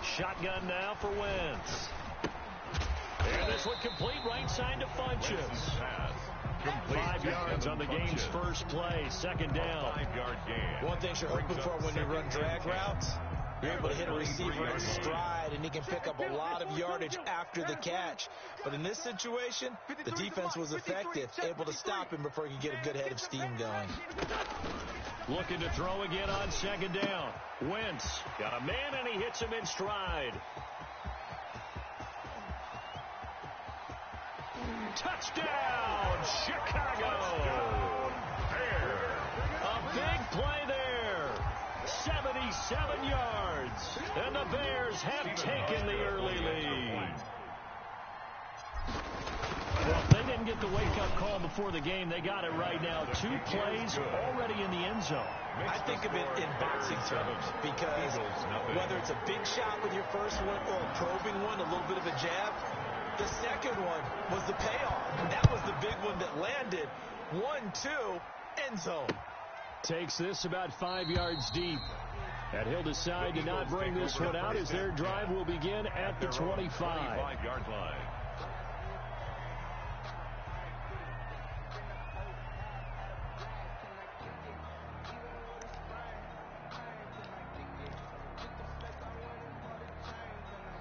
Shotgun now for Wentz. And this one complete right side to Funches. 5 yards on the game's first play, second down. 5-yard gain. One thing you're hoping for when you run drag routes, you're able to hit a receiver in stride, and he can pick up a lot of yardage after the catch. But in this situation, the defense was effective, able to stop him before he could get a good head of steam going. Looking to throw again on second down. Wentz got a man, and he hits him in stride. Touchdown, Chicago! A big play there. 77 yards. And the Bears have taken the early lead. Well, if they didn't get the wake-up call before the game, they got it right now. 2 plays already in the end zone. I think of it in boxing terms because whether it's a big shot with your first one or a probing one, a little bit of a jab, the second one was the payoff. That was the big one that landed. 1-2, end zone. Takes this about 5 yards deep. And he'll decide to not bring this one out as their drive will begin at the 25-yard line.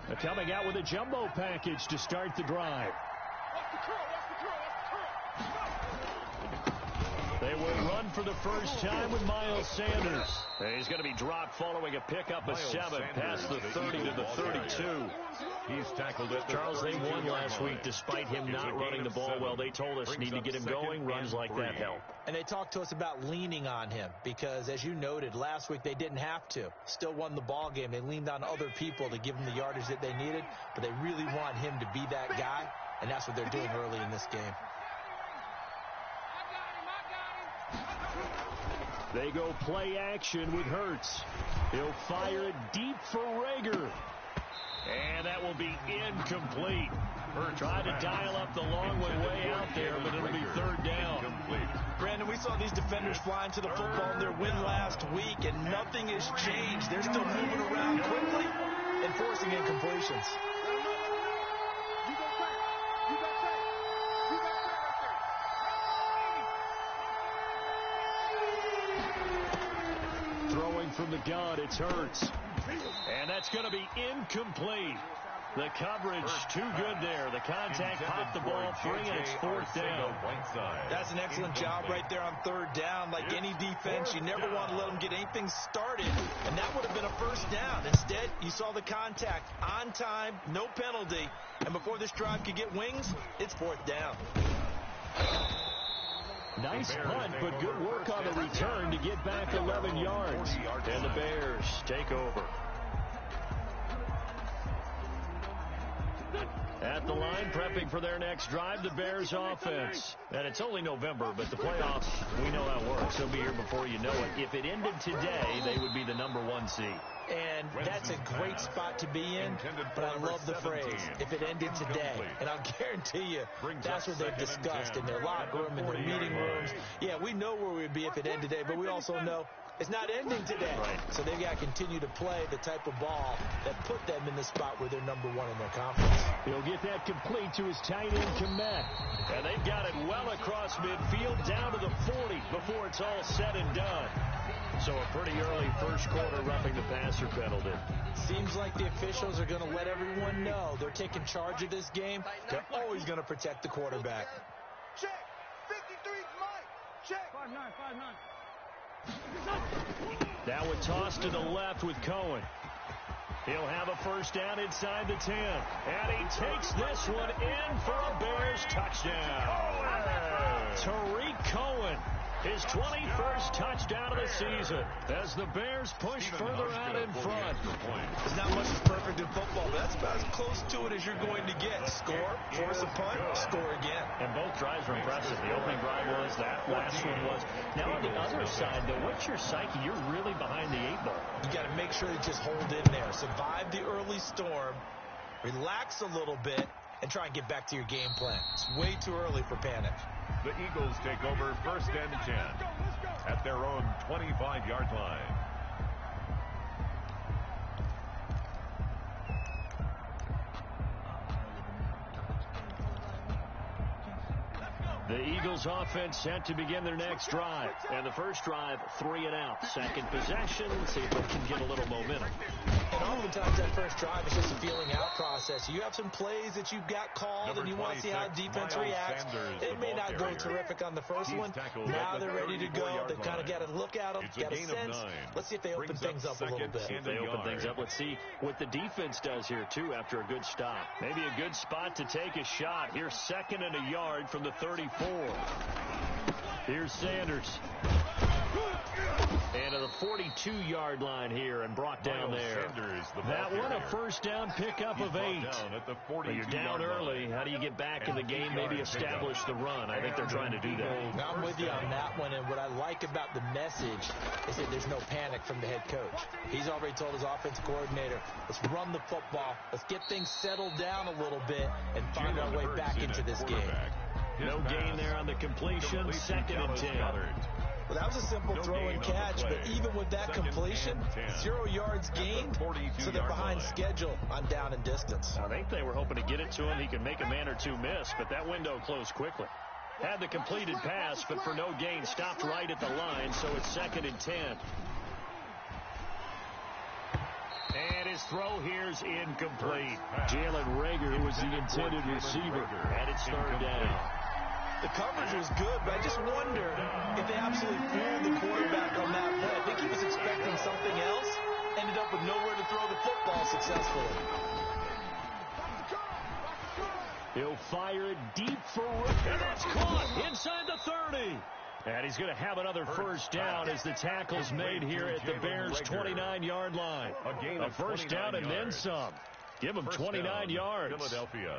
They're coming out with a jumbo package to start the drive. They will run for the first time with Miles Sanders. He's going to be dropped following a pickup of 7 past the 30 to the 32. He's tackled it. Charles, they won last week despite him not running the ball well. They told us need to get him going. Runs like that help. And they talked to us about leaning on him because, as you noted, last week they didn't have to. Still won the ball game. They leaned on other people to give them the yardage that they needed, but they really want him to be that guy, and that's what they're doing early in this game. They go play action with Hurts. He'll fire it deep for Rager. And that will be incomplete. Tried to dial up the long one way out there, but it'll be third down. Brandon, we saw these defenders flying to the football in their win last week, and nothing has changed. They're still moving around quickly and forcing incompletions. Throwing from the gun, it's Hurts. And that's going to be incomplete. The coverage too good there. The contact popped the ball free, and it's fourth down. That's an excellent job right there on third down. Like any defense, you never want to let them get anything started, and that would have been a first down. Instead, you saw the contact on time, no penalty, and before this drive could get wings, it's fourth down. Nice punt, but good work on the return to get back 11 yards. And the Bears take over. At the line, prepping for their next drive, the Bears offense. And it's only November, but the playoffs, we know how it works. They'll be here before you know it. If it ended today, they would be the #1 seed. And that's a great spot to be in, but I love the phrase, if it ended today. And I'll guarantee you, that's what they've discussed in their locker room, in their meeting rooms. Yeah, we know where we'd be if it ended today, but we also know it's not ending today. So they've got to continue to play the type of ball that put them in the spot where they're #1 in their conference. He'll get that complete to his tight end, Komet. And they've got it well across midfield, down to the 40 before it's all said and done. So a pretty early first quarter roughing the passer penalty. Seems like the officials are going to let everyone know they're taking charge of this game. They're always going to protect the quarterback. Check. 53's Mike. Check. 5-9. Now a toss to the left with Cohen. He'll have a first down inside the 10. And he takes this one in for a Bears touchdown. Tariq Cohen, his 21st touchdown of the season as the Bears push further out in front. There's not much that's perfect in football, but that's about as close to it as you're going to get. Score, force a punt, score again. And both drives were impressive. The opening drive was, that last one was. Now on the other side, though, what's your psyche? You're really behind the 8 ball. You got to make sure you just hold in there. Survive the early storm, relax a little bit, and try and get back to your game plan. It's way too early for panic. The Eagles take over first and 10 at their own 25-yard line. The Eagles offense set to begin their next drive. And the first drive, 3 and out. Second possession, see if they can get a little momentum. And oftentimes that first drive is just a feeling out process. You have some plays that you've got called and you want to see how defense reacts. It may not go terrific on the first one. Now they're ready to go. They've kind of got to look at them, got a sense. Let's see if they open things up a little bit. If they open things up, let's see what the defense does here, too, after a good stop. Maybe a good spot to take a shot. Here's 2nd and a yard from the 34. Here's Sanders. And to the 42-yard line here and brought down there. That one a first down pickup of 8. But you're down early. How do you get back in the game, maybe establish the run? I think they're trying to do that. I'm with you on that one, and what I like about the message is that there's no panic from the head coach. He's already told his offensive coordinator, let's run the football, let's get things settled down a little bit, and find our way back into this game. No gain there on the completion, 2nd and 10. Well, that was a simple throw and catch, but even with that completion, 0 yards gained, so they're behind schedule on down and distance. I think they were hoping to get it to him. He could make a man or two miss, but that window closed quickly. Had the completed pass, but for no gain, stopped right at the line, so it's 2nd and 10. And his throw here's incomplete. Jalen Reagor, who was the intended receiver, and it's 3rd down. The coverage was good, but I just wonder if they absolutely fooled the quarterback on that play. I think he was expecting something else, ended up with nowhere to throw the football successfully. He'll fire it deep for Rick, and that's caught inside the 30. And he's going to have another first down as the tackle's made here at the Bears' 29-yard line. A first down and then some. Give him 29 yards. Philadelphia.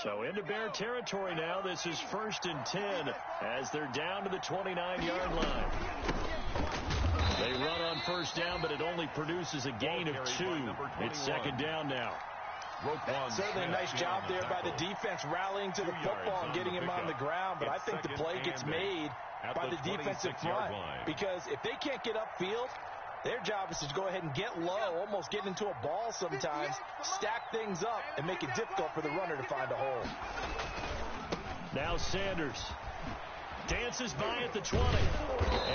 So into Bear territory now. This is 1st and 10 as they're down to the 29-yard line. They run on first down, but it only produces a gain of 2. It's 2nd down now. Certainly a nice job there by the defense rallying to the football and getting him on the ground, but I think the play gets made by the defensive front because if they can't get upfield, their job is to go ahead and get low, almost get into a ball sometimes, stack things up, and make it difficult for the runner to find a hole. Now Sanders dances by at the 20.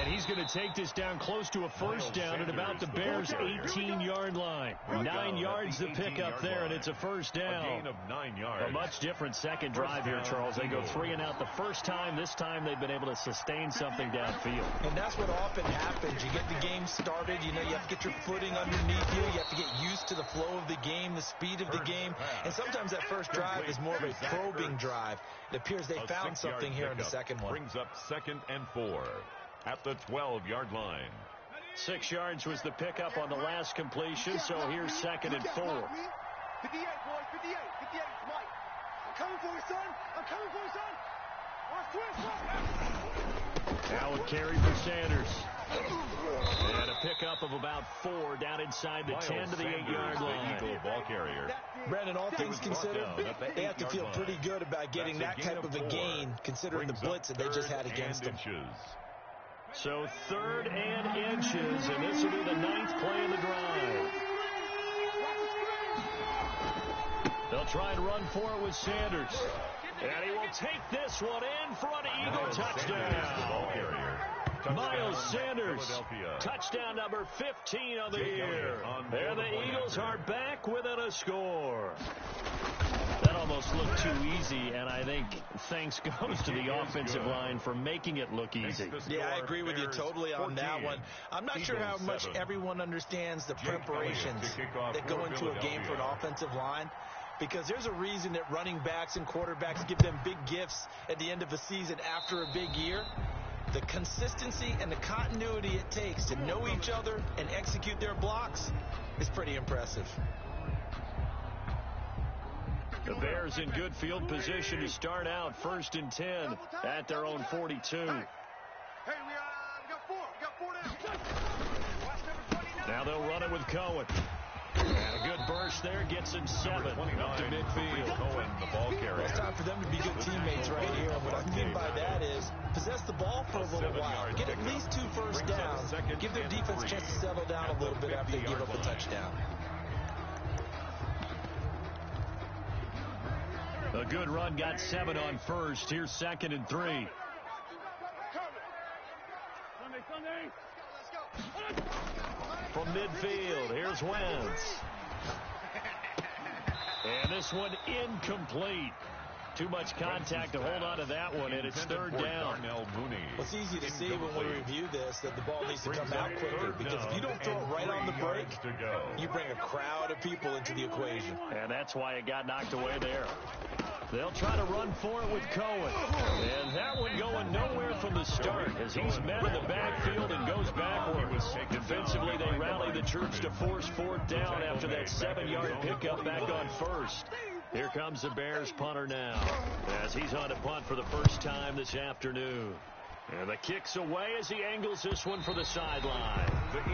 And he's going to take this down close to a first down at about the Bears' 18-yard line. 9 yards to pick up there, and it's a first down. A gain of 9 yards. A much different second drive here, Charles. They go 3 and out the first time. This time they've been able to sustain something downfield. And that's what often happens. You get the game started. You know, you have to get your footing underneath you. You have to get used to the flow of the game, the speed of the game. And sometimes that first drive is more of a probing drive. It appears they found something here in the second one. Brings up 2nd and 4 at the 12-yard line. 6 yards was the pickup on the last completion, so here's 2nd and 4. 58, boys, 58, 58, Mike. I'm coming for you, son. I'm coming for you, son. Now a carry for Sanders. And a pickup of about 4 down inside the 10 to the 8-yard line. The Eagle ball carrier. Brandon, all things considered, they have to feel pretty good about getting that type of a gain, considering the blitz that they just had against them. So 3rd and inches, and this will be the 9th play of the drive. They'll try and run for it with Sanders. And he will take this one in for an Eagle touchdown. Miles Sanders, touchdown number 15 of the year. There the Eagles are back within a score. That almost looked too easy, and I think thanks goes to the offensive line for making it look easy. Yeah, I agree with you totally on that one. I'm not sure how much everyone understands the preparations that go into a game for an offensive line, because there's a reason that running backs and quarterbacks give them big gifts at the end of a season after a big year. The consistency and the continuity it takes to know each other and execute their blocks is pretty impressive. The Bears in good field position to start out 1st and 10 at their own 42. Hey, we got 4. We got 4 now. Now they'll run it with Cohen. And a good burst there gets him 7 up to midfield. Cohen, the ball carrier. It's time for them to be good teammates right here. What I mean by that is possess the ball for a little while. Get at least 2 first downs. Give their defense a chance to settle down a little bit after they give up a touchdown. A good run got 7 on first. Here's 2nd and 3. From midfield, here's Wentz. And this one incomplete. Too much contact to hold on to that one, and it's 3rd down. Well, it's easy to see when we review this that the ball needs to come out quicker, because if you don't throw it right on the break, you bring a crowd of people into the equation. And that's why it got knocked away there. They'll try to run for it with Cohen. And that one going nowhere from the start as he's met in the backfield and goes backwards. Defensively, they rally the troops to force 4th down after that 7-yard pickup back on first. Here comes the Bears punter now as he's on to punt for the first time this afternoon. And the kick's away as he angles this one for the sideline.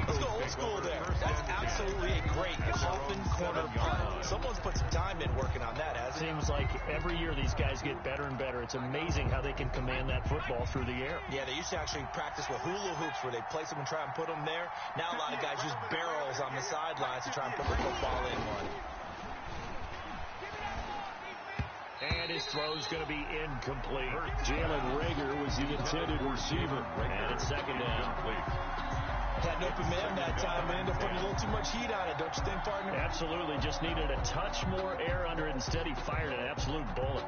Let's go old school there. That's absolutely a great coffin corner punt. Someone's put some time in working on that, hasn't it? Seems like every year these guys get better and better. It's amazing how they can command that football through the air. Yeah, they used to actually practice with hula hoops where they place them and try and put them there. Now a lot of guys use barrels on the sidelines to try and put the football in one. And his throw's going to be incomplete. Jalen Reagor was the intended receiver. And it's 2nd down. Had an open man that time, man. They're putting a little too much heat on it, don't you think, partner? Absolutely. Just needed a touch more air under it. Instead, he fired an absolute bullet.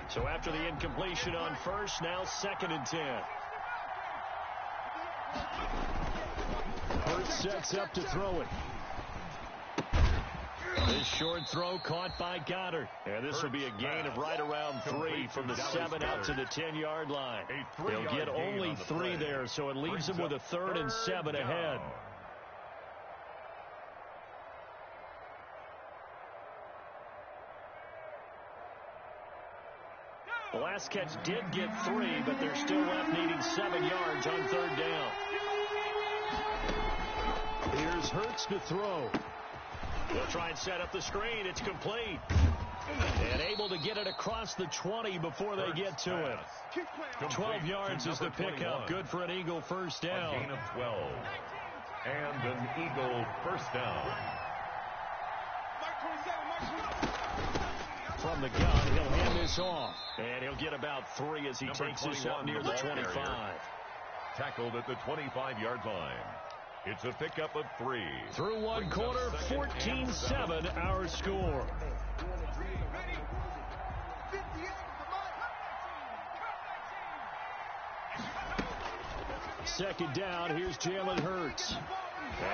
So after the incompletion on first, now 2nd and 10. Hurts sets up to throw it. This short throw caught by Goddard. And this will be a gain of right around 3 from the 7 out to the 10-yard line. They'll get only 3 there, so it leaves them with a 3rd and 7 ahead. The last catch did get 3, but they're still left needing 7 yards on 3rd down. Here's Hurts to throw. They'll try and set up the screen. It's complete. And able to get it across the 20 before they get to it. 12 yards is the pickup. Good for an Eagle first down. A gain of 12. And an Eagle first down. From the gun, he'll hand this off. And he'll get about 3 as he takes this up near the 25. Tackled at the 25-yard line. It's a pickup of 3. Through one quarter, 14-7 our score. Second down, here's Jalen Hurts.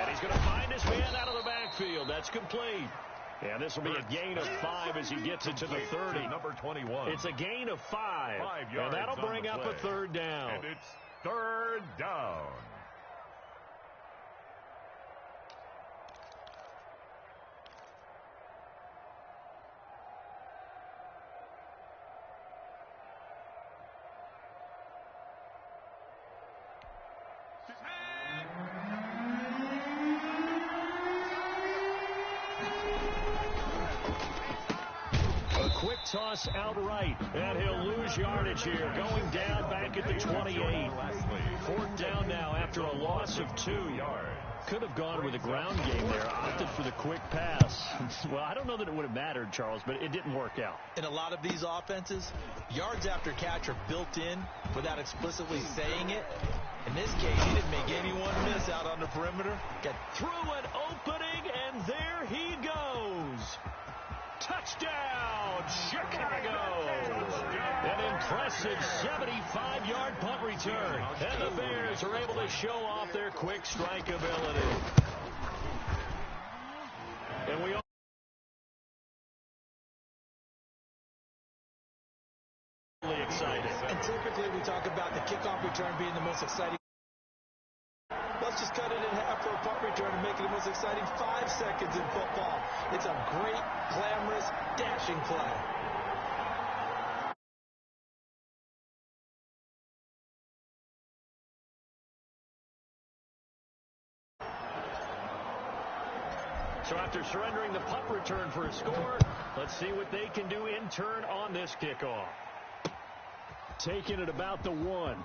And he's going to find his man out of the backfield. That's complete. And this will be a gain of 5 as he gets it to the 30. Number 21. It's a gain of 5. And that'll bring up a 3rd down. And it's 3rd down. Toss outright, and he'll lose yardage here, going down back at the 28. 4th down now after a loss of 2. Could have gone with a ground game there, opted for the quick pass. Well, I don't know that it would have mattered, Charles, but it didn't work out. In a lot of these offenses, yards after catch are built in without explicitly saying it. In this case, he didn't make anyone miss out on the perimeter. Got through an opening, and there he goes. Touchdown, Chicago! An impressive 75-yard punt return. And the Bears are able to show off their quick strike ability. And we are excited. And typically we talk about the kickoff return being the most exciting. Let's just cut it in half for a punt return and make it the most exciting 5 seconds in football. It's a great, glamorous, dashing play. So after surrendering the punt return for a score, let's see what they can do in turn on this kickoff. Taking it about the 1.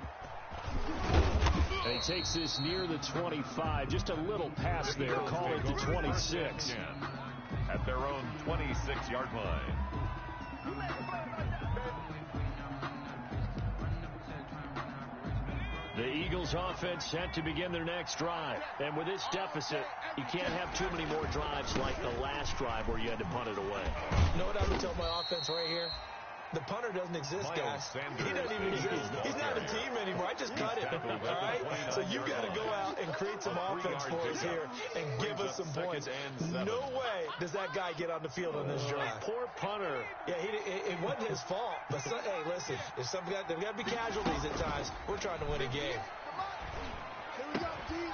And he takes this near the 25. Just a little pass there. Call it the 26. at their own 26-yard line. The Eagles offense set to begin their next drive. And with this deficit, you can't have too many more drives like the last drive where you had to punt it away. You know what I'm going to tell my offense right here? The punter doesn't exist, guys. He doesn't even exist. He's not a team anymore. I just cut it. All right? So you got to go out and create some offense for us here and give us some points. No way does that guy get on the field on this drive. Poor punter. Yeah, it wasn't his fault. But, hey, listen, there's got to be casualties at times. We're trying to win a game.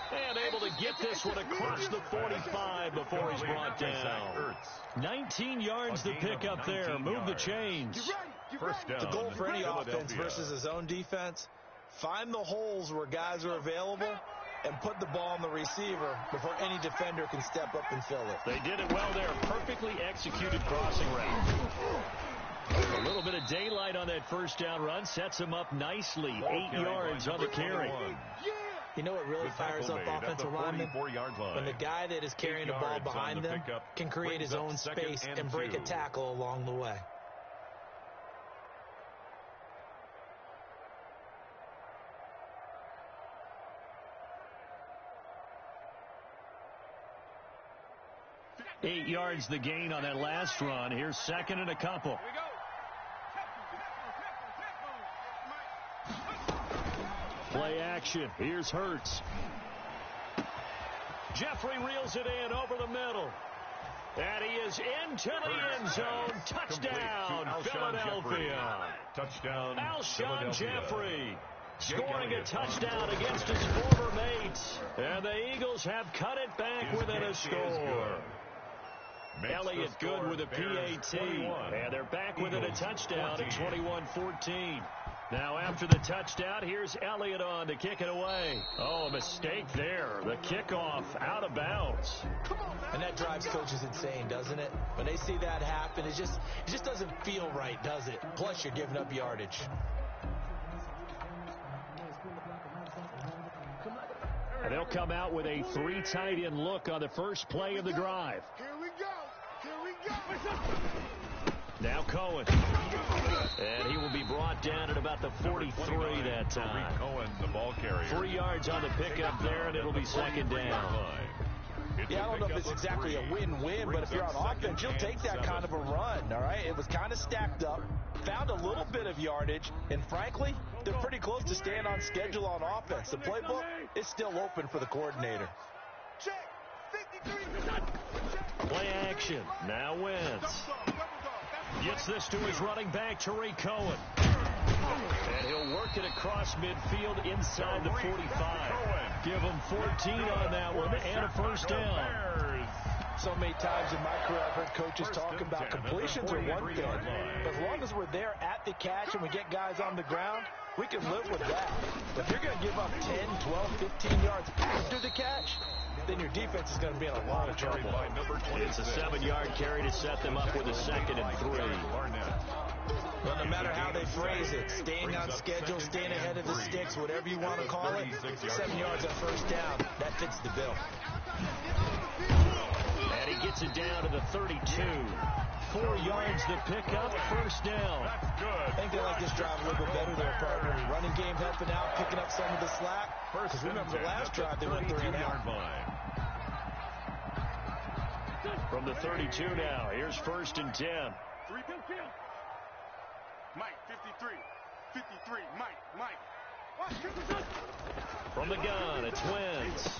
And able to get this one across the 45 before he's brought down. 19 yards to pick up there. Move the chains. First down. The goal for any offense versus his own defense, find the holes where guys are available and put the ball on the receiver before any defender can step up and fill it. They did it well there. Perfectly executed crossing route. A little bit of daylight on that first down run. Sets him up nicely. 8 yards on the carry. You know what really fires up offensive linemen? When the guy that is carrying the ball behind them can create his own space and break a tackle along the way. Eight yards the gain on that last run. Here's second and a couple. Play action. Here's Hurts. Jeffrey reels it in over the middle. And he is into the end zone. Touchdown, Philadelphia. Touchdown, Alshon Jeffrey scoring a touchdown against his former mates. And the Eagles have cut it back within a score. Elliott good with a PAT. And they're back within a touchdown at 21-14. Now after the touchdown, here's Elliott on to kick it away. Oh, a mistake there. The kickoff out of bounds. And that drives coaches insane, doesn't it? When they see that happen, it just doesn't feel right, does it? Plus, you're giving up yardage. And they'll come out with a 3 tight end look on the first play of the drive. Here we go. Here we go. Now Cohen. And he will be brought down at about the 43 that time. Cohen, the ball carrier. 3 yards on the pickup there, and it'll be second down. Yeah, I don't know if it's exactly a win-win, but if you're on offense, you'll take that kind of a run, all right? It was kind of stacked up, found a little bit of yardage, and frankly, they're pretty close to staying on schedule on offense. The playbook is still open for the coordinator. Check. 53. Play action. Now Wentz. Gets this to his running back, Tariq Cohen. And he'll work it across midfield inside the 45. Give him 14 on that one and a first down. So many times in my career, I've heard coaches talk about completions are one thing, but as long as we're there at the catch and we get guys on the ground, we can live with that. But if you're going to give up 10, 12, 15 yards after the catch, then your defense is going to be in a lot of trouble. It's a 7-yard carry to set them up with a 2nd and 3. Well, no matter how they phrase it, staying on schedule, staying ahead of the sticks, whatever you want to call it, 7 yards on first down, that fits the bill. And he gets it down to the 32. 4 yards to pick up, first down. I think they like this drive a little bit better. Their partner running game helping out, picking up some of the slack. Because remember the last drive, they went 3 and out. From the 32 now, here's 1st and 10. Mike, 53. 53. Mike. From the gun, it's Wentz.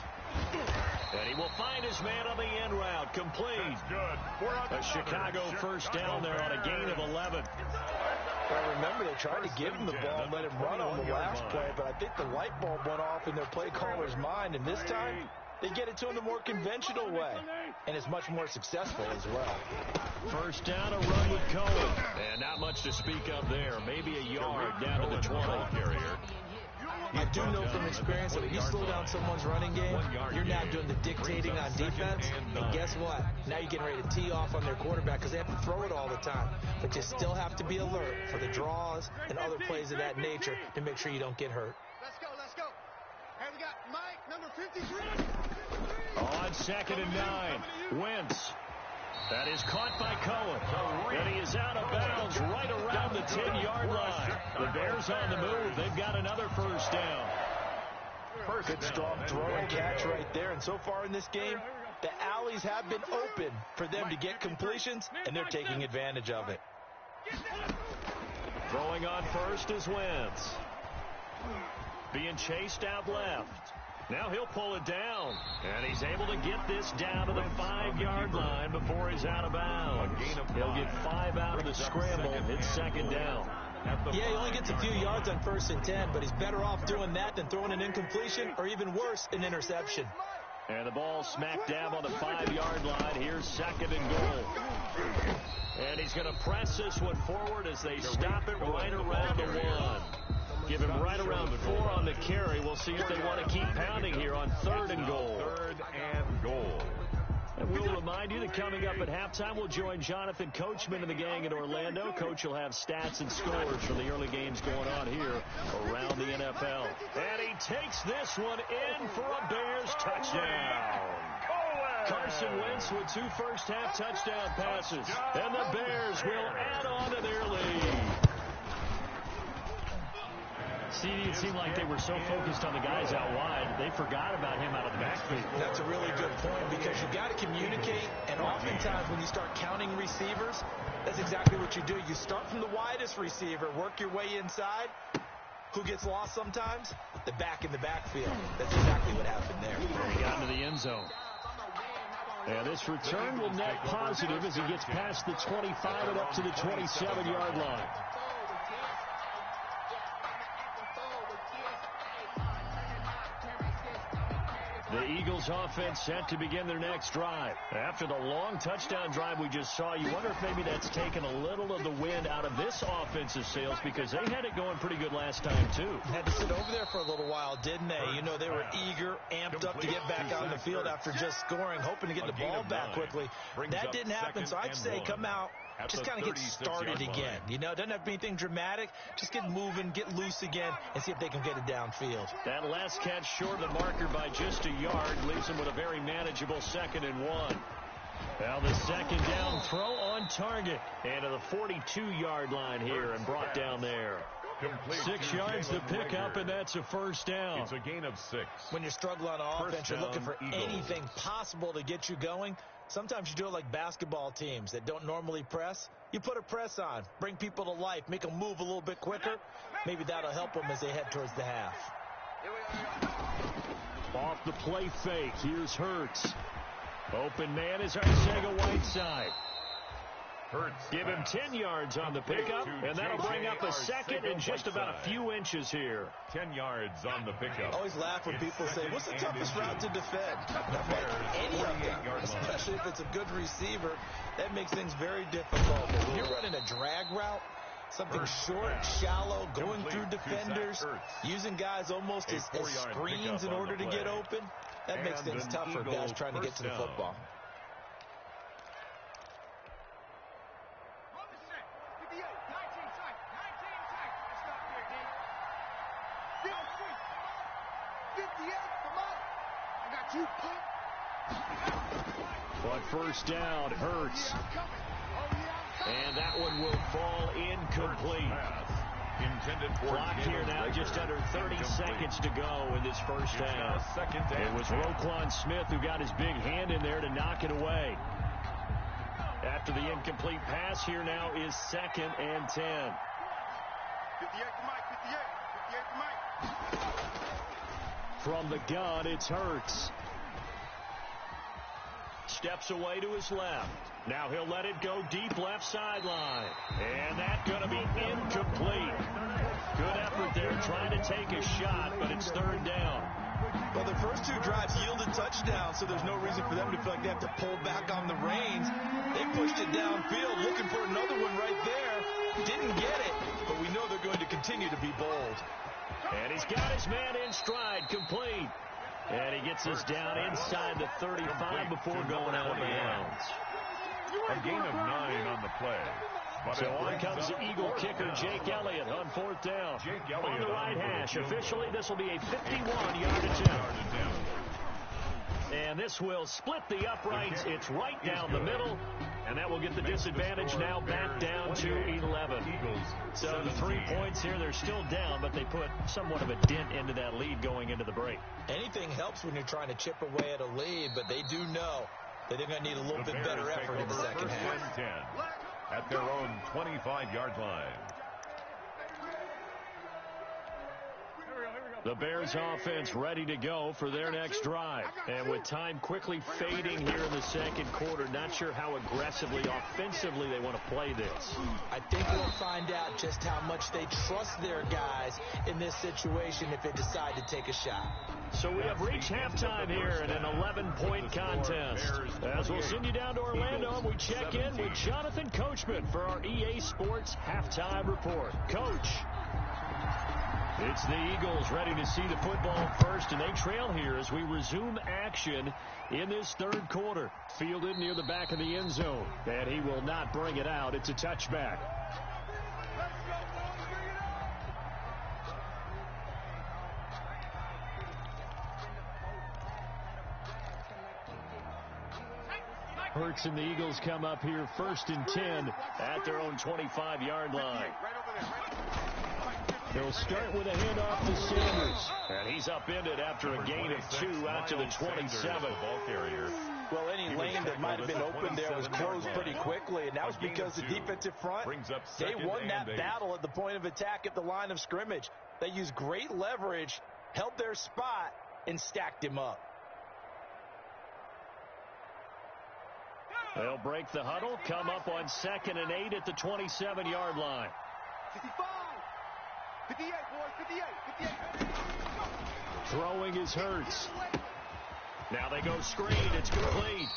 And he will find his man on the end route. Complete. A Chicago first down there on a gain of 11. Well, remember, they tried to give him the ball and let him run on the last play, but I think the light bulb went off in their play caller's mind, and this time they get it to him the more conventional way, and it's much more successful as well. First down, a run with Cohen. And not much to speak of there. Maybe a yard down to the 20. I do know from experience that if you slow down someone's running game, you're now doing the dictating on defense. And guess what? Now you're getting ready to tee off on their quarterback because they have to throw it all the time. But you still have to be alert for the draws and other plays of that nature to make sure you don't get hurt. Let's go. Hey, we got Mike, number 53. On 2nd and 9, Wentz. That is caught by Cohen. And he is out of bounds right around the 10-yard line. The Bears on the move. They've got another first down. Good strong throw and catch right there. And so far in this game, the alleys have been open for them to get completions, and they're taking advantage of it. Throwing on first is Wentz. Being chased out left. Now he'll pull it down. And he's able to get this down to the 5-yard line before he's out of bounds. He'll get 5 out of the scramble. It's second down. Yeah, he only gets a few yards on 1st and 10, but he's better off doing that than throwing an incompletion or even worse, an interception. And the ball smack dab on the 5-yard line. Here's second and goal. And he's going to press this one forward as they stop it right around the 1. Give him right around 4 on the carry. We'll see if they want to keep pounding here on 3rd and goal. 3rd and goal. And we'll remind you that coming up at halftime, we'll join Jonathan Coachman and the gang in Orlando. Coach will have stats and scores from the early games going on here around the NFL. And he takes this one in for a Bears touchdown. Carson Wentz with 2 first-half touchdown passes. And the Bears will add on to their lead. See, it seemed like they were so focused on the guys out wide, they forgot about him out of the backfield. That's a really good point because you got to communicate, and oftentimes when you start counting receivers, that's exactly what you do. You start from the widest receiver, work your way inside. Who gets lost sometimes? The back in the backfield. That's exactly what happened there. He got into the end zone. And this return will net positive as he gets past the 25 and up to the 27-yard line. The Eagles offense set to begin their next drive. After the long touchdown drive we just saw, you wonder if maybe that's taken a little of the wind out of this offensive sails because they had it going pretty good last time, too. Had to sit over there for a little while, didn't they? You know, they were eager, amped up to get back on the field after just scoring, hoping to get the ball back quickly. That didn't happen, so I'd say come out, just kind of get started again. You know, it doesn't have to be anything dramatic. Just get moving, get loose again, and see if they can get it downfield. That last catch short of the marker by just a yard leaves them with a very manageable 2nd and 1. Now the second down throw on target. And to the 42-yard line here and brought down there. 6 yards to pick up, and that's a first down. It's a gain of 6. When you're struggling on offense, you're looking for anything possible to get you going. Sometimes you do it like basketball teams that don't normally press. You put a press on, bring people to life, make them move a little bit quicker. Maybe that'll help them as they head towards the half. Off the play fake, here's Hurts. Open man is Arcega-Whiteside. Hurts. Give him 10 yards on the pickup, and that'll bring up a second and just about a few inches here. 10 yards on the pickup. I always laugh when people say, what's the toughest route to defend? Any of them, especially if it's a good receiver, that makes things very difficult. But when you're running a drag route, something short, shallow, going through defenders, using guys almost as screens in order to get open, that makes things tough for guys trying to get to the football. But first down, Hurts. And that one will fall incomplete. Clock here now, just under 30 seconds to go in this first half. It was Roquan Smith who got his big hand in there to knock it away. After the incomplete pass, here now is 2nd and 10. 58 to Mike, 58 to Mike. From the gun, it's Hurts. Steps away to his left. Now he'll let it go deep left sideline. And that's going to be incomplete. Good effort there trying to take a shot, but it's 3rd down. Well, the first 2 drives yielded touchdowns, so there's no reason for them to feel like they have to pull back on the reins. They pushed it downfield, looking for another one right there. Didn't get it, but we know they're going to continue to be bold. And he's got his man in stride, complete. And he gets us down inside the 35 before going out of bounds. A gain of 9 on the play. So on comes the Eagle kicker, Jake Elliott, on 4th down. On the right hash. Officially, this will be a 51-yard attempt. And this will split the uprights. It's right down the middle. And that will get the disadvantage now back down to 11. So the 3 points here, they're still down, but they put somewhat of a dent into that lead going into the break. Anything helps when you're trying to chip away at a lead, but they do know that they're going to need a little bit better effort in the second half. 10 at their own 25-yard line. The Bears offense ready to go for their next drive. And with time quickly fading here in the second quarter, not sure how aggressively, offensively they want to play this. I think we'll find out just how much they trust their guys in this situation if they decide to take a shot. So we have reached halftime here in an 11-point contest. As we'll send you down to Orlando, and we check in with Jonathan Coachman for our EA Sports Halftime Report. Coach. It's the Eagles ready to see the football first, and they trail here as we resume action in this third quarter. Fielded near the back of the end zone, and he will not bring it out. It's a touchback. Hurts and the Eagles come up here 1st and 10 at their own 25-yard line. They'll start with a handoff to Sanders. And he's upended after a gain of 2 out to the 27. Ball carrier. Well, any lane that might have been open there was closed pretty quickly, and that was because the defensive front, they won that battle at the point of attack at the line of scrimmage. They used great leverage, held their spot, and stacked him up. They'll break the huddle, come up on 2nd and 8 at the 27-yard line. 55. 58, boys, 58. Throwing is Hurts. Now they go screen. It's complete.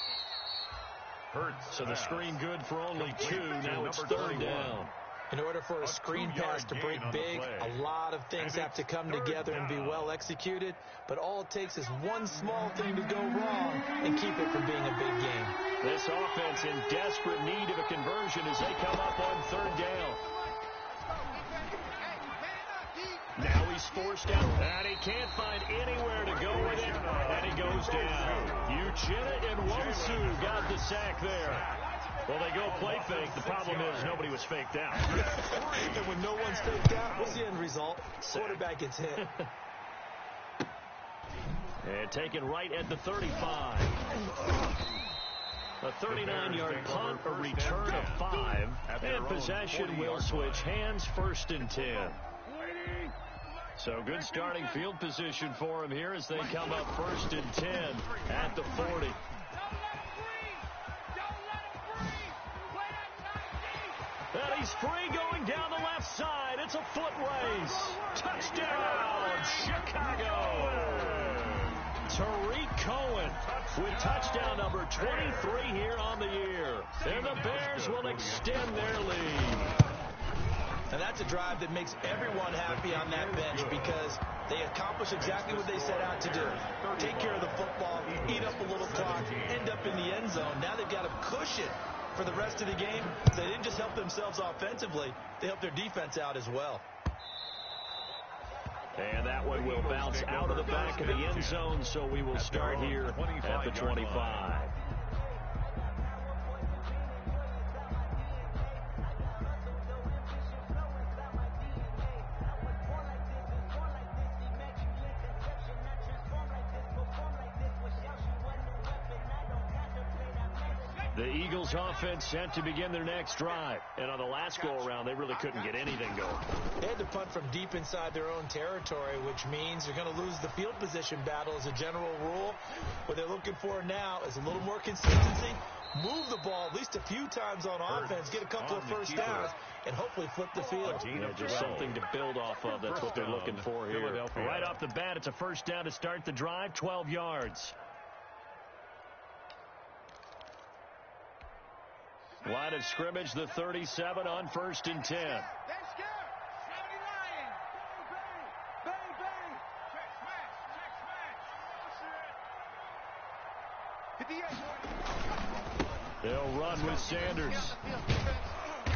Hurts. So the screen good for only 2. Now it's 3rd down. In order for a screen pass to break big, a lot of things have to come together and be well executed. But all it takes is one small thing to go wrong and keep it from being a big game. This offense in desperate need of a conversion as they come up on 3rd down. Now he's forced out, and he can't find anywhere to go with it, and he goes down. Uchenna and Wonsu got the sack there. Well, they go play fake. The problem is nobody was faked out. And when no one's faked out, what's the end result? Quarterback gets hit. And taken right at the 35. A 39-yard punt, a return of 5, and possession will switch hands 1st and 10. So good starting field position for him here as they come up 1st and 10 at the 40. And he's free going down the left side. It's a foot race. Touchdown, Chicago. Tariq Cohen with touchdown number 23 here on the year. And the Bears will extend their lead. And that's a drive that makes everyone happy on that bench because they accomplish exactly what they set out to do. Take care of the football, eat up a little clock, end up in the end zone. Now they've got a cushion for the rest of the game. So they didn't just help themselves offensively, they helped their defense out as well. And that one will bounce out of the back of the end zone, so we will start here at the 25. The Eagles offense set to begin their next drive. And on the last go-around, they really couldn't get anything going. They had to punt from deep inside their own territory, which means they're going to lose the field position battle as a general rule. What they're looking for now is a little more consistency. Move the ball at least a few times on offense, get a couple of first downs, and hopefully flip the field. Yeah, just something to build off of. That's what they're looking for here. Right off the bat, it's a first down to start the drive, 12 yards. Line of scrimmage, the 37 on 1st and 10. They'll run with Sanders.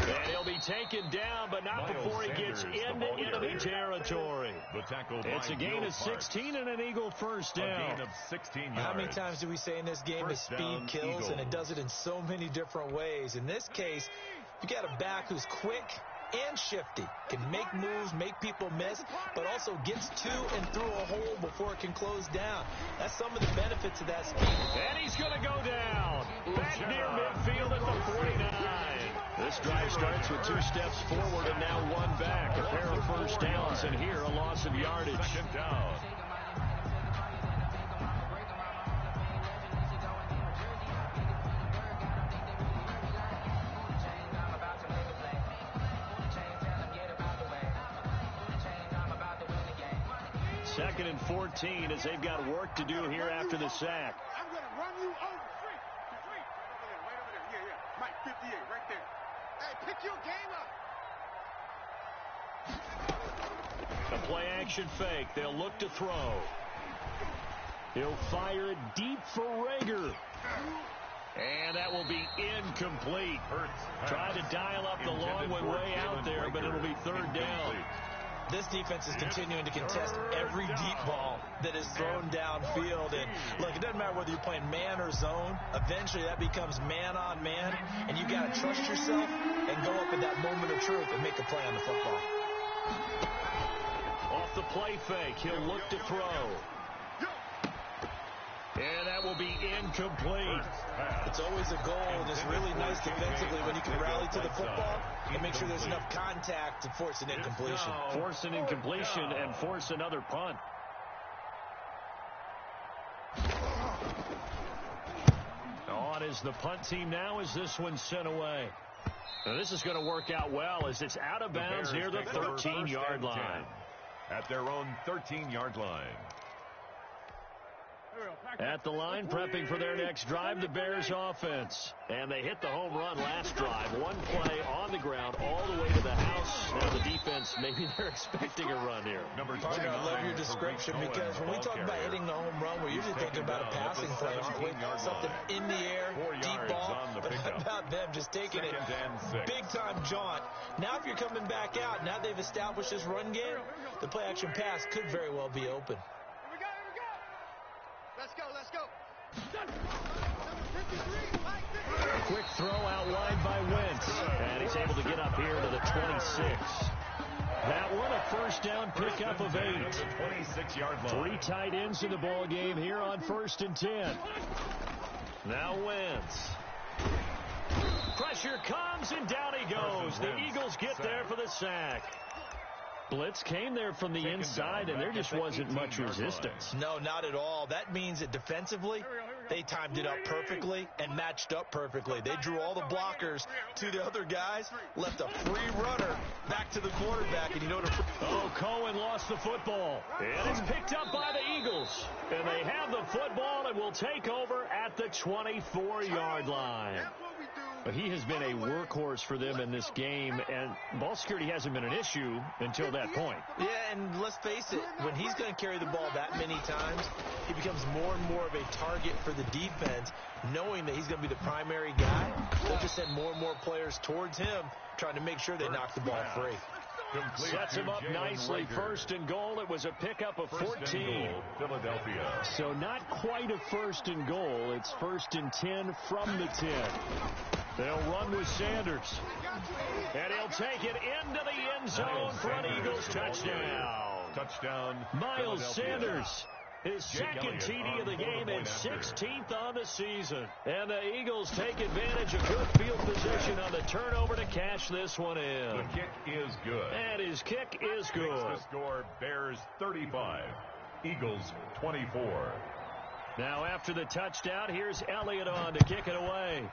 And he'll be taken down, but not before he gets into enemy territory. It's a gain of 16 and an Eagle first down. A gain of 16 yards. How many times do we say in this game that speed kills, Eagles. and it does it in so many different ways? In this case, you got a back who's quick and shifty, can make moves, make people miss, but also gets to and through a hole before it can close down. That's some of the benefits of that speed. And he's going to go down. Back near midfield at the 49. This drive starts with 2 steps forward and now 1 back. A pair of first downs, and here a loss of yardage. Second down. Second and 14 as they've got work to do here after the sack. I'm going to run you over. Right over there. Yeah. Mike, 58, right there. Hey, pick your game up. A play-action fake. They'll look to throw. He'll fire it deep for Rager. And that will be incomplete. Tried to dial up the long one way out there, but it'll be third down. This defense is continuing to contest every deep ball that is thrown downfield. And look, it doesn't matter whether you're playing man or zone. Eventually that becomes man on man, and you got to trust yourself and go up at that moment of truth and make a play on the football. Off the play fake, he'll look to throw. And that will be incomplete. It's always a goal, and it's really nice defensively when you can rally to the football and make sure there's enough contact to force an incompletion. Force an incompletion and force another punt. On is the punt team now as this one's sent away. Now this is going to work out well as it's out of bounds near the 13-yard line. At their own 13-yard line. At the line, prepping for their next drive, the Bears offense. And they hit the home run last drive. 1 play on the ground all the way to the house. Now the defense, maybe they're expecting a run here. Partner, I love your description because when we talk about hitting the home run, we're usually thinking about a passing play, aren't we? Something in the air, deep ball. But how about them just taking it big-time jaunt? Now if you're coming back out, now they've established this run game, the play-action pass could very well be open. Let's go. A quick throw out wide by Wentz. And he's able to get up here to the 26. That one a first down pickup of 8. 26-yard line. 3 tight ends in the ball game here on 1st and 10. Now Wentz. Pressure comes and down he goes. The Eagles get there for the sack. Blitz came there from the inside, and there just wasn't much resistance. No, not at all. That means that defensively, they timed it up perfectly and matched up perfectly. They drew all the blockers to the other guys, left a free runner back to the quarterback, and you know what? Cohen lost the football, and it's picked up by the Eagles. And they have the football and will take over at the 24-yard line. He has been a workhorse for them in this game, and ball security hasn't been an issue until that point. Yeah, and let's face it, when he's going to carry the ball that many times, he becomes more and more of a target for the defense, knowing that he's going to be the primary guy. They'll just send more and more players towards him, trying to make sure they knock the ball free. Sets him up nicely. First and goal. It was a pickup of 14. Philadelphia. So not quite a first and goal. It's 1st and 10 from the 10. They'll run with Sanders. And he'll take it into the end zone for an Eagles touchdown. Touchdown. Miles Sanders. His second TD of the game and 16th on the season. And the Eagles take advantage of good field position on the turnover to cash this one in. The kick is good. And his kick is good. The score, Bears 35, Eagles 24. Now after the touchdown, here's Elliott on to kick it away.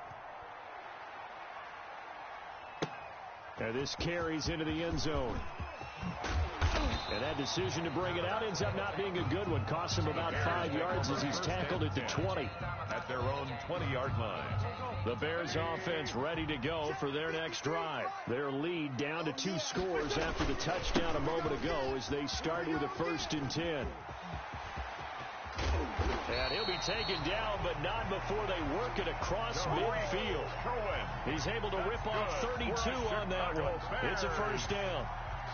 And this carries into the end zone. And that decision to bring it out ends up not being a good one. Costs him about 5 yards as he's tackled at the 20. At their own 20-yard line. The Bears offense ready to go for their next drive. Their lead down to 2 scores after the touchdown a moment ago as they start with a 1st and 10. And he'll be taken down, but not before they work it across midfield. He's able to rip off 32 on that one. It's a first down.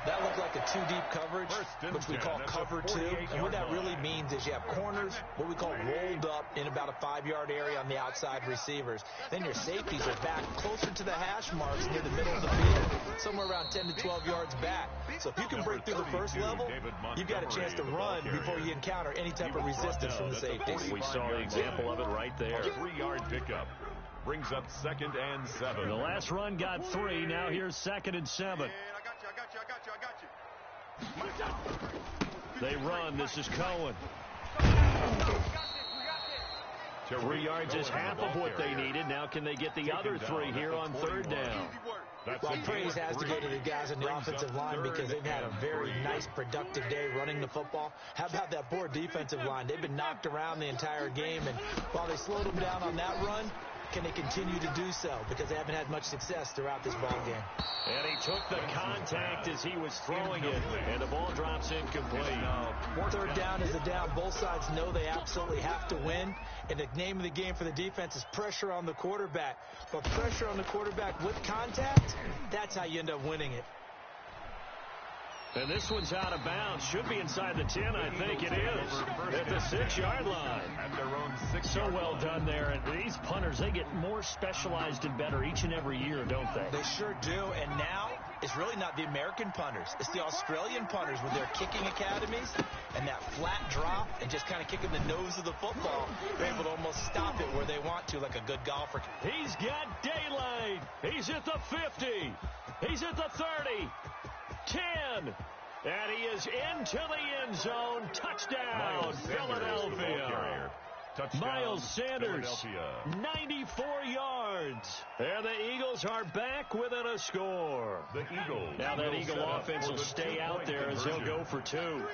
That looked like a two-deep coverage, which we call cover two. And what that really means is you have corners, what we call rolled up in about a 5-yard area on the outside receivers. Then your safeties are back closer to the hash marks near the middle of the field, somewhere around 10 to 12 yards back. So if you can break through the first level, you've got a chance to run before you encounter any type of resistance from the safeties. We saw the example of it right there. 3-yard pickup brings up 2nd and 7. The last run got 3. Now here's 2nd and 7. They run. This is Cohen. 3 yards is half of what they needed. Now can they get the other 3 here on 3rd down? Well, praise has to go to the guys on the offensive line because they've had a very nice, productive day running the football. How about that poor defensive line? They've been knocked around the entire game, and while they slowed them down on that run, can they continue to do so? Because they haven't had much success throughout this ball game. And he took the contact as he was throwing it, and the ball drops incomplete. 3rd down is the down. Both sides know they absolutely have to win, and the name of the game for the defense is pressure on the quarterback. But pressure on the quarterback with contact, that's how you end up winning it. And this one's out of bounds. Should be inside the 10, I think it is. At the 6-yard line. At their own 6-yard So well done there. And these punters, they get more specialized and better each and every year, don't they? They sure do. And now it's really not the American punters. It's the Australian punters with their kicking academies and that flat drop and just kind of kicking the nose of the football. They're able to almost stop it where they want to, like a good golfer. He's got daylight. He's at the 50. He's at the 30. 10. And he is into the end zone. Touchdown, Philadelphia. Miles Sanders, 94 yards. And the Eagles are back within a score. The Eagles. Now that Eagle offense will stay out there as they'll go for 2.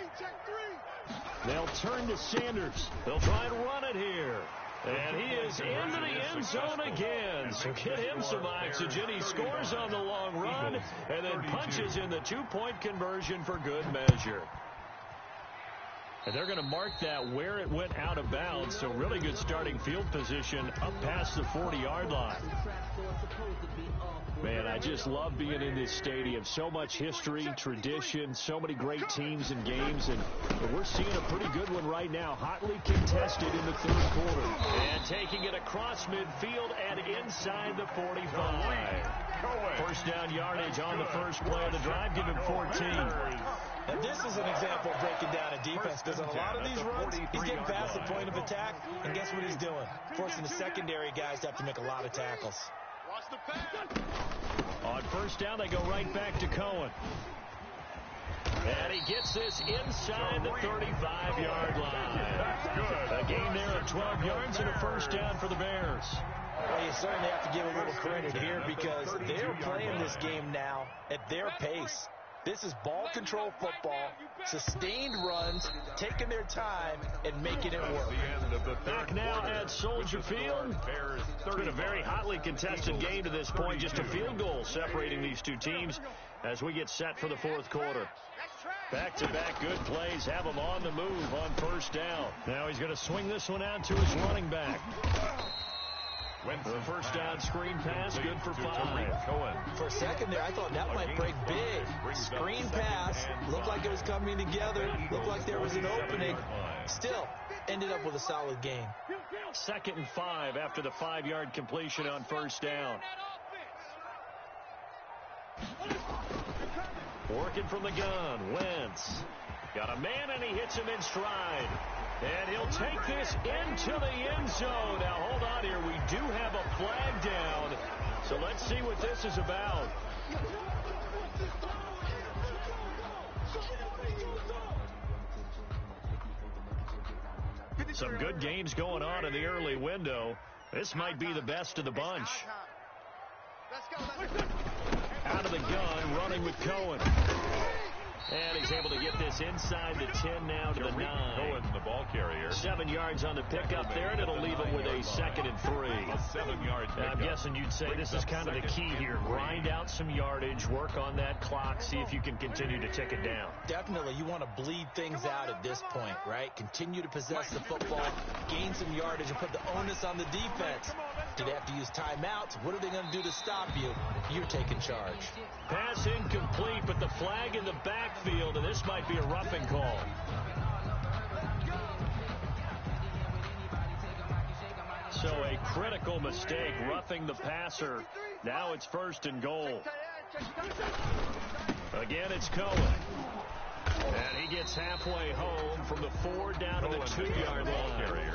They'll turn to Sanders. They'll try and run it here. And he is into the end zone again. So get him some oxygen. He scores on the long run and then punches in the 2-point conversion for good measure. And they're going to mark that where it went out of bounds. So really good starting field position up past the 40-yard line. Man, I just love being in this stadium. So much history, tradition, so many great teams and games. And we're seeing a pretty good one right now. Hotly contested in the 3rd quarter. And taking it across midfield and inside the 45. First down yardage on the first play of the drive. Give him 14. And this is an example of breaking down a defense, because on a lot of these runs, he's getting past the point of attack, and guess what he's doing? Forcing the secondary guys to have to make a lot of tackles. On first down, they go right back to Cohen. And he gets this inside the 35-yard line. A gain there of 12 yards and a first down for the Bears. Well, you certainly have to give a little credit here because they're playing this game now at their pace. This is ball control football, sustained runs, taking their time, and making it work. Back now at Soldier Field. It's been a very hotly contested game to this point. Just a field goal separating these two teams as we get set for the 4th quarter. Back-to-back good plays have him on the move on first down. Now he's going to swing this one out to his running back. The first down screen pass, good for 5. For a second there, I thought that might break big. Screen pass, looked like it was coming together, looked like there was an opening. Still, ended up with a solid gain. 2nd and 5 after the 5-yard completion on first down. Working from the gun, Wentz. Got a man, and he hits him in stride. And he'll take this into the end zone. Now, hold on here. We do have a flag down. So let's see what this is about. Some good games going on in the early window. This might be the best of the bunch. Out of the gun, running with Cohen. And he's able to get this inside the 10 now to the 9. Cohen, the ball carrier. 7 yards on the pickup there, and it'll leave him with a 2nd and 3. A 7-yard pickup. I'm guessing you'd say this is kind of the key here. Grind out some yardage, work on that clock, see if you can continue to tick it down. Definitely, you want to bleed things out at this point, right? Continue to possess the football, gain some yardage, and put the onus on the defense. Do they have to use timeouts? What are they going to do to stop you? You're taking charge. Pass incomplete, but the flag in the backfield, and this might be a roughing call. So a critical mistake, roughing the passer. Now it's 1st and goal. Again, it's Cohen. And he gets halfway home from the 4 down to the 2-yard line.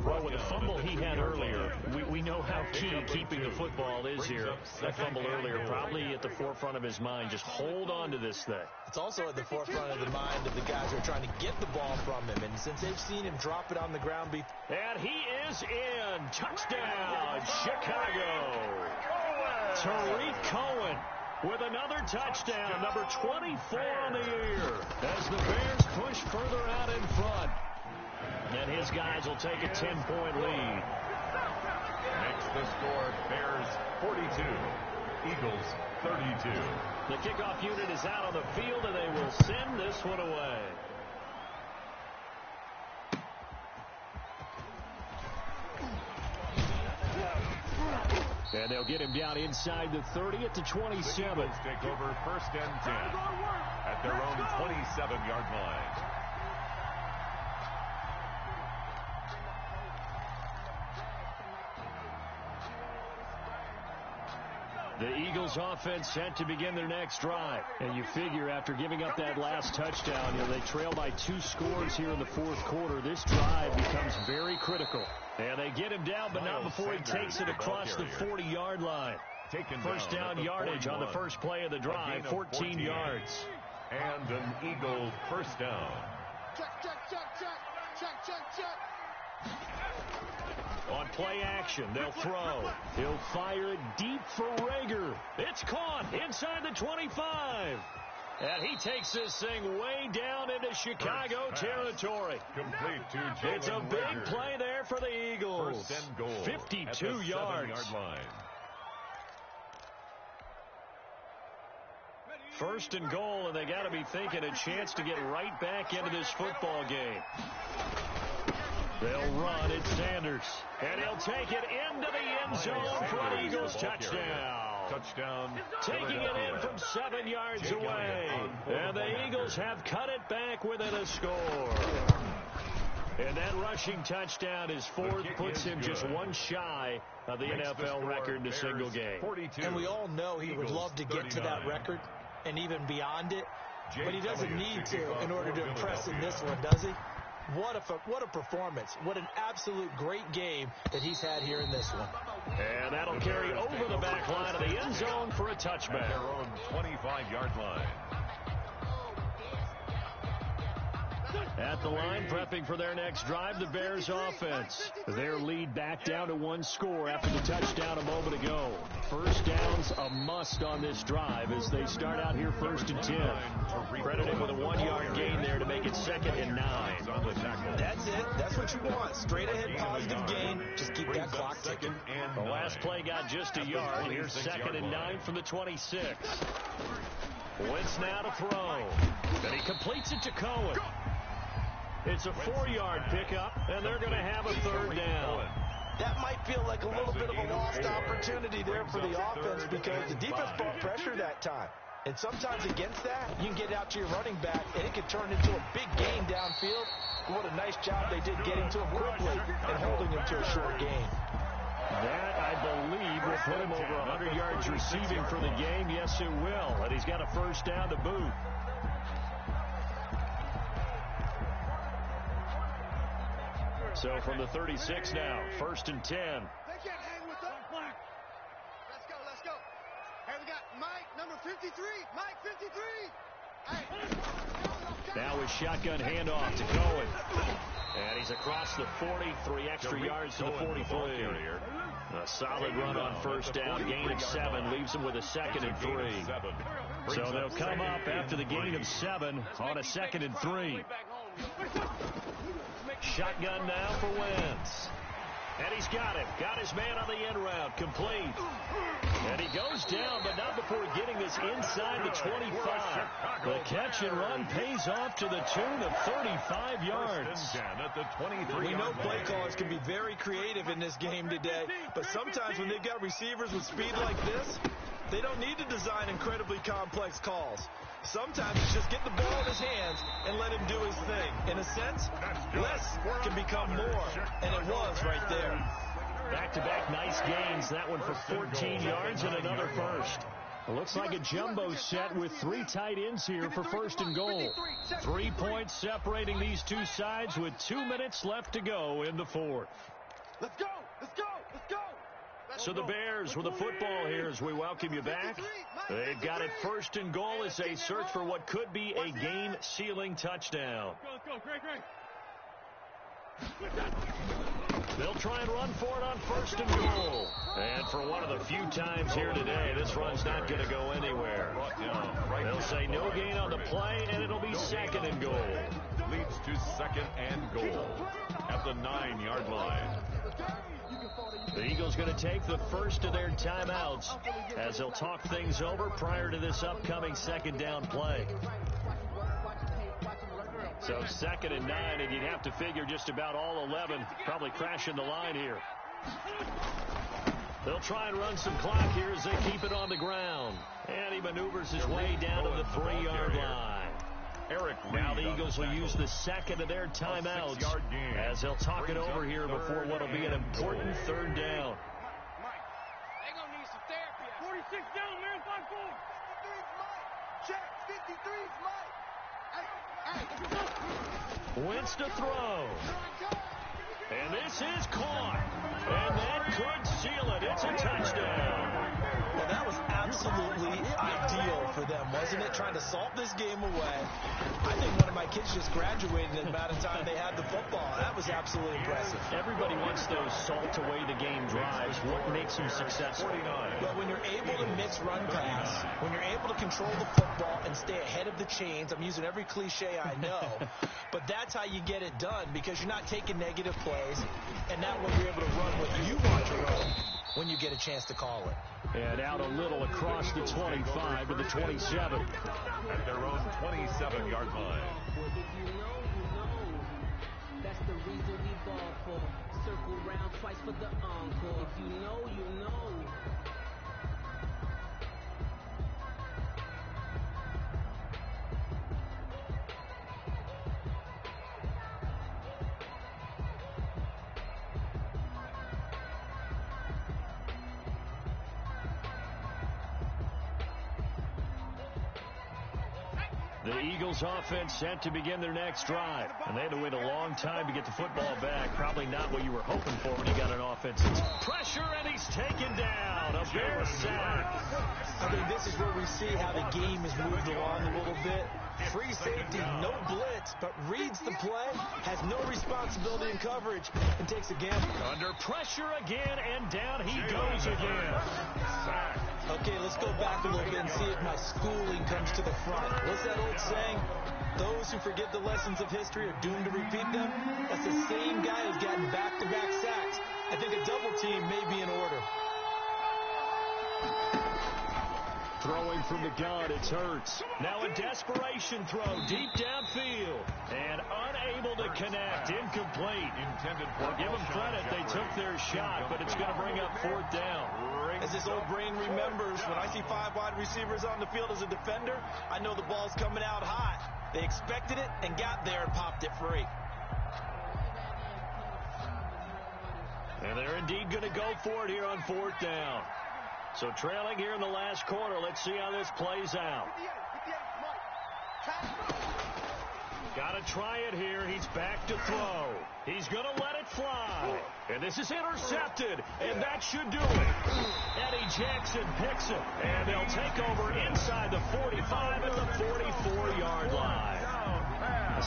Well, with the fumble he had earlier, we know how key keeping the football is here. That fumble earlier probably at the forefront of his mind. Just hold on to this thing. It's also at the forefront of the mind of the guys who are trying to get the ball from him. And since they've seen him drop it on the ground. And he is in. Touchdown, Chicago. Tariq Cohen with another touchdown, number 24 on the year, as the Bears push further out in front. And his guys will take a 10-point lead. Makes the score Bears 42, Eagles 32. The kickoff unit is out on the field, and they will send this one away. And they'll get him down inside the 30 at the 27. The Eagles take over 1st and 10 at their own 27-yard line. The Eagles offense set to begin their next drive. And you figure after giving up that last touchdown, they trail by 2 scores here in the 4th quarter. This drive becomes very critical. And they get him down, but not before he takes it across the 40-yard line. First down yardage on the first play of the drive, 14 yards. And an Eagle first down. Check. On play action, they'll throw. He'll fire it deep for Rager. It's caught inside the 25. And he takes this thing way down into Chicago territory. Complete to Jalen It's a big Rager. play there for the Eagles. 1st and goal 52 at the yards. 7-yard line. 1st and goal, and they got to be thinking a chance to get right back into this football game. They'll run. It's Sanders. And he'll take it into the end zone for an Eagles touchdown. Taking it in from 7 yards away. And the Eagles have cut it back within a score. And that rushing touchdown, his 4th, puts him just one shy of the NFL record in a single game. And we all know he would love to get to that record and even beyond it. But he doesn't need to in order to impress in this one, does he? What a performance. What an absolute great game that he's had here in this one. And that'll carry over the back line of the end zone for a touchback. Their own 25-yard line. At the line, prepping for their next drive, the Bears offense. Their lead back down to 1 score after the touchdown a moment ago. First down's a must on this drive as they start out here 1st and 10. Credited with a 1-yard gain there to make it 2nd and 9. That's it. That's what you want. Straight ahead positive gain. Just keep that clock ticking. The last play got just a yard. Here's 2nd and 9 from the 26. Wentz now to throw. And he completes it to Cohen. It's a 4-yard pickup, and they're going to have a 3rd down. That might feel like a little bit of a lost opportunity there for the offense because the defense brought pressure that time. And sometimes against that, you can get out to your running back, and it can turn into a big gain downfield. What a nice job they did getting to him quickly and holding him to a short gain. That, I believe, will put him over 100 yards receiving for the game. Yes, it will. And he's got a 1st down to boot. So from the 36 now, 1st and 10. They can't hang with us. Let's go. Hey, we got Mike, number 53. Mike, 53. Now his shotgun handoff to Cohen. And he's across the 40, 3 extra yards to the 43. A solid run on first down. Gain of 7 leaves him with a 2nd and 3. So they'll come up after the gain of 7 on a 2nd and 3. Shotgun now for Wentz. And he's got it. Got his man on the end route. Complete. And he goes down, but not before getting this inside the 25. The catch and run pays off to the tune of 35 yards. We know play callers can be very creative in this game today, but sometimes when they've got receivers with speed like this, they don't need to design incredibly complex calls. Sometimes it's just get the ball in his hands and let him do his thing. In a sense, less can become more, and it was right there. Back-to-back nice gains. That one for 14 yards and another first. It looks like a jumbo set with 3 tight ends here for 1st and goal. 3 points separating these two sides with 2 minutes left to go in the 4th. Let's go! Let's go! Let's go! So the Bears with the football here as we welcome you back. They've got it 1st and goal as they search for what could be a game-sealing touchdown. Let's go, Greg. They'll try and run for it on 1st and goal. And for one of the few times here today, this run's not going to go anywhere. They'll say no gain on the play, and it'll be 2nd and goal. Leads to 2nd and goal at the 9-yard line. The Eagles going to take the first of their timeouts as they'll talk things over prior to this upcoming 2nd down play. So 2nd and 9, and you'd have to figure just about all 11 probably crashing the line here. They'll try and run some clock here as they keep it on the ground. And he maneuvers his way down to the 3-yard line. Now the Eagles will use the 2nd of their timeouts as they'll talk it over here before what will be an important 3rd down. Mike, they gonna need some therapy. 46 down, man, 5-4. 53's Mike. Check, 53's Mike. Wentz to throw. And this is caught. And that could seal it. It's a touchdown. Well, that was absolutely ideal for them, wasn't it? Trying to salt this game away. I think one of my kids just graduated in the amount of time they had the football. That was absolutely impressive. Everybody wants those salt away the game drives. What makes them successful? Well, when you're able to mix run pass, when you're able to control the football and stay ahead of the chains, I'm using every cliche I know, but that's how you get it done because you're not taking negative plays, and that way you're able to run what you want to run when you get a chance to call it. And out a little across the 25 to the 27. At their own 27-yard line. If you know, you know. That's the reason we ball for. Circle round twice for the encore. If you know, you know. The Eagles offense set to begin their next drive. And they had to wait a long time to get the football back. Probably not what you were hoping for when you got an offense. It's pressure, and he's taken down. A Bears sack. I think this is where we see how the game has moved along a little bit. Free safety, no blitz, but reads the play, has no responsibility in coverage, and takes a gamble. Under pressure again, and down he goes again. Okay, let's go back a little bit and see if my schooling comes to the front. What's that old saying? Those who forget the lessons of history are doomed to repeat them. That's the same guy who's gotten back-to-back sacks. I think a double team may be in order. Throwing from the gun, it's Hurts. Now a desperation throw deep downfield. And unable to connect. Incomplete. Well, give them credit. They took their shot, but it's going to bring up 4th down. As this old brain remembers, when I see 5 wide receivers on the field as a defender, I know the ball's coming out hot. They expected it and got there and popped it free. And they're indeed going to go for it here on 4th down. So trailing here in the last quarter. Let's see how this plays out. Got to try it here. He's back to throw. He's going to let it fly. And this is intercepted. And that should do it. Eddie Jackson picks it. And they'll take over inside the 45 at the 44-yard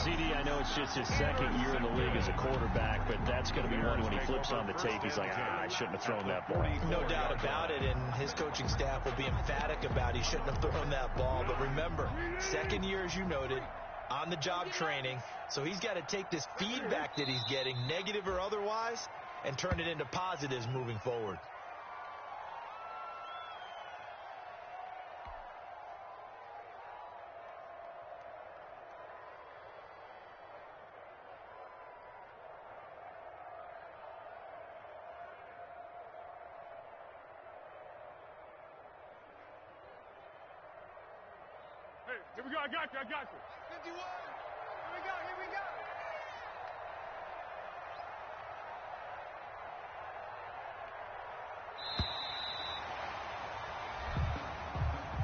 CD, I know it's just his second year in the league as a quarterback, but that's going to be one when he flips on the tape. He's like, I shouldn't have thrown that ball. No doubt about it, and his coaching staff will be emphatic about he shouldn't have thrown that ball. But remember, second year, as you noted, on-the-job training, so he's got to take this feedback that he's getting, negative or otherwise, and turn it into positives moving forward. Here we go, I got you. 51. Here we go.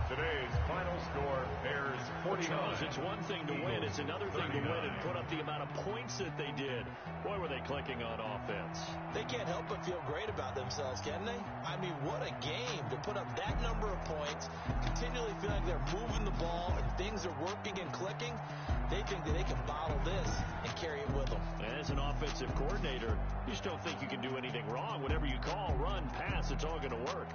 Today's final score, Bears 49. Charles, it's one thing to win. It's another thing to win and put up the amount of points that they did. Boy, were they clicking on offense. They can't help but feel great about themselves, can they? I mean, what a game to put up that number of points, continually feel like they're moving the ball and things are working and clicking. They think that they can bottle this and carry it with them. And as an offensive coordinator, you just don't think you can do anything wrong. Whatever you call, run, pass, it's all going to work.